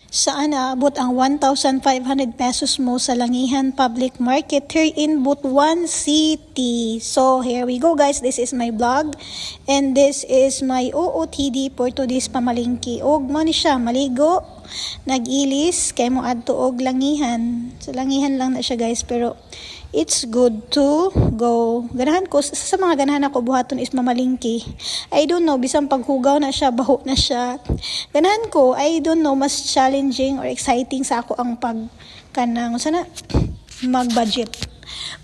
Saan naabot ang 1,500 pesos mo sa Langihan Public Market here in Butuan City? So here we go guys, this is my vlog and this is my OOTD for today's pamalingki. Og mo ni siya maligo, nagilis kay mo adto og Langihan. So Langihan lang na siya guys, pero it's good to go. Ganahan ko, sa mga ganahan ako buhaton is mamalingki. I don't know, bisang paghugaw na siya, baho na siya. Ganahan ko, I don't know, mas challenging or exciting sa ako ang pagkanang, sana, mag-budget.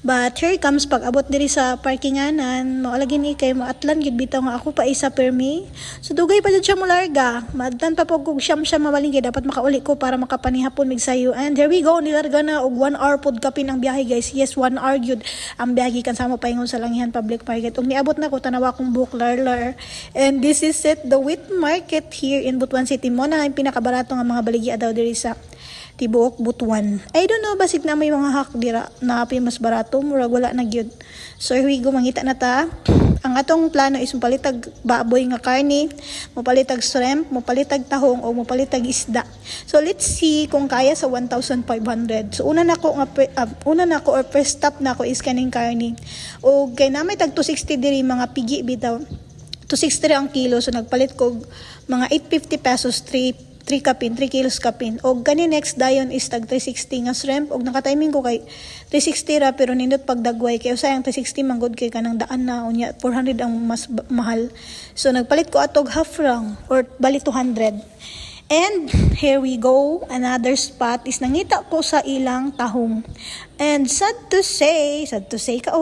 But here comes pag abot diri sa parkinganan, maulagi ni kay maatlan gid bitaw nga ako pa isa permi. So dugay pa jud siya mo larga. Madtan pa pag kog siyam mawalingki dapat makauli ko para makapanihapon mig sayo. And here we go, nilarga na og 1 hour pod kapin ang biyahe guys. Yes, 1 hour gyud ang biyahe kan sa mo paingon sa Langihan Public Market. Ug niabot na ko tanawa kong buhok larlar. And this is it, the wheat market here in Butuan City. Mo na ang pinakabarato nga mga baligya daw diri sa Tibuok, Butuan. I don't know, basig na may mga hak dira na apay mas barato, murag wala na gyud. So here we go, mangita na ta. Ang atong plano is mopalitag baboy nga karne, mopalitag shrimp, mopalitag tahong o mopalitag isda. So let's see kung kaya sa 1,500. So una na ko or first stop na ko is kaning karne. O kay na may tag 260 diri mga pigi bitaw. 260 ang kilo, so nagpalit ko mga 850 pesos 3 kilos kapin. Og gani next dayon is tag 360 nga shrimp. Og naka-timing ko kay 360 ra pero nindot pagdagway kay usay ang 360 manggod kay kanang daan na unya 400 ang mas mahal. So nagpalit ko atog half rang or bali 200. And here we go, another spot is nangita ko sa ilang tahong. And sad to say ka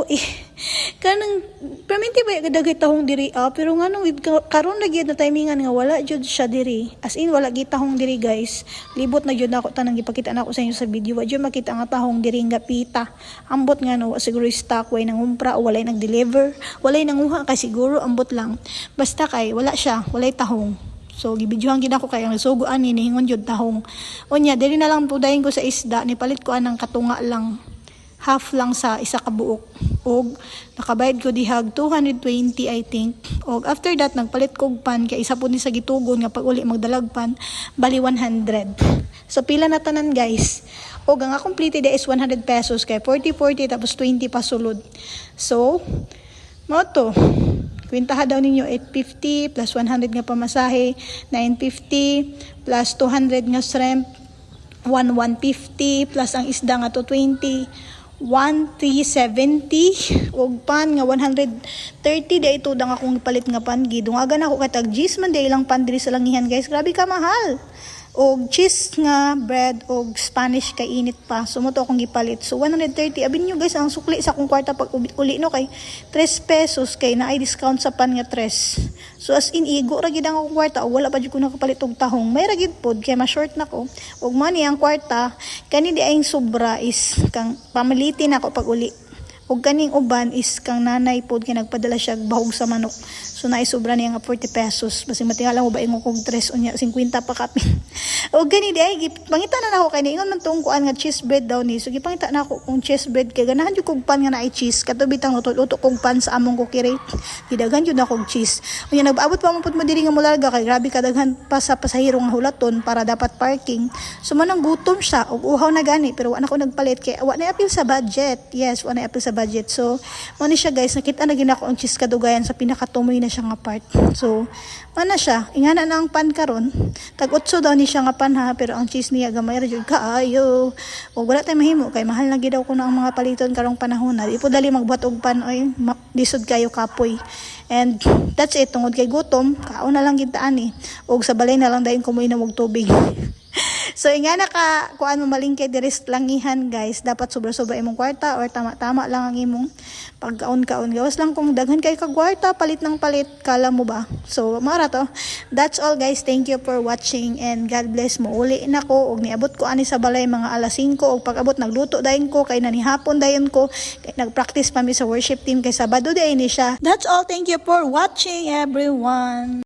kanang perminti ba dagay tahong diri pero nganong karon na gyud na timingan nga wala jud siya diri. As in wala gyud tahong diri guys. Libot na jud nako tanang gipakita nako sa inyo sa video. Wa jud makita nga tahong diri nga pita. Ambot nga no siguro stock way nang umpra o walay nag-deliver, walay nanguha kay siguro ambot lang. Basta kay wala siya, walay tahong. So gibidyohan gid ako kay ang sugo ani nihingon jud tahong. Unya diri na lang pudayin ko sa isda, ni palit ko anang katunga lang. Half lang sa isa ka buok. Og nakabayad ko dihag 220 I think. Og after that nagpalit kog pan kay isa pud ni sa gitugon nga pag uli magdalag pan bali 100. So pila na tanan guys. Og ang completed is 100 pesos kay 40 tapos 20 pa sulod. So mo to. Kwintaha daw ninyo 850 plus 100 nga pamasahe, 950 plus 200 nga shrimp, 150 plus ang isda nga 220, 1,370 og pan nga 130 day ito dang akong palit nga pan gidungagan ako katag gis man day lang pan diri sa Langihan guys. Grabe ka mahal. Og cheese nga bread og Spanish kay init pa. So mo to akong gipalit. So 130 abin nyo guys ang sukli sa akong kwarta pag uli no kay 3 pesos kay naay discount sa pan nga 3. So as in igo ra gid ang akong kwarta o wala pa jud ko nakapalit og tahong. May ra gid pod kay ma-short na ko. Og money ang kwarta kani di ayong sobra is kang pamilitin ako pag uli. Og kaning uban is kang nanay pod kay nagpadala siya bahog sa manok. So naisubra niya nga 40 pesos. Basi matingala mo ba ingon kog 3 unya 50 pa kapi. Og gani di ay pangita na nako kay ingon man tong kuan nga cheese bread daw ni. So gipangita na ako kung cheese bread kay ganahan jud kog pan nga naay cheese. Katubi tang utot kog pan sa among kukire. Gidaghan jud na kog cheese. Unya nag-abot pa man pud mo diri nga mularga kay grabe kadaghan pa sa pasahero nga hulaton para dapat parking. So manang gutom siya og uhaw na gani pero wa na ko nagpalit kay wa na apil sa budget. Yes, wa na apil sa budget. So mo ni siya guys, nakita na gid ako ang cheese kadugayan sa pinakatumoy na siya nga part. So mana siya ingana na ang pan karon tag 8 daw ni siya nga pan ha, pero ang cheese niya gamay ra jud kaayo. Og wala tay mahimo kay mahal na gid daw ko na ang mga paliton karong panahon na. Di po dali magbuhat og pan oy lisod kayo kapoy. And that's it, tungod kay gutom kaon na lang gid ta ani. Og sa balay na lang dayon kumoy na og tubig. So ingana ka kuan mo malingkay diri sa Langihan guys, dapat sobra-sobra imong kwarta or tama-tama lang ang imong pagkaon-kaon. Gawas lang kung daghan kay ka kwarta, palit ng palit, kala mo ba? So mara to. That's all guys. Thank you for watching and God bless mo. Uli na ko og niabot ko ani sa balay mga alas 5 og pag-abot nagluto dayon ko kay nanihapon dayon ko. Kay nagpractice pa mi sa worship team kay Sabado day ni siya. That's all. Thank you for watching everyone.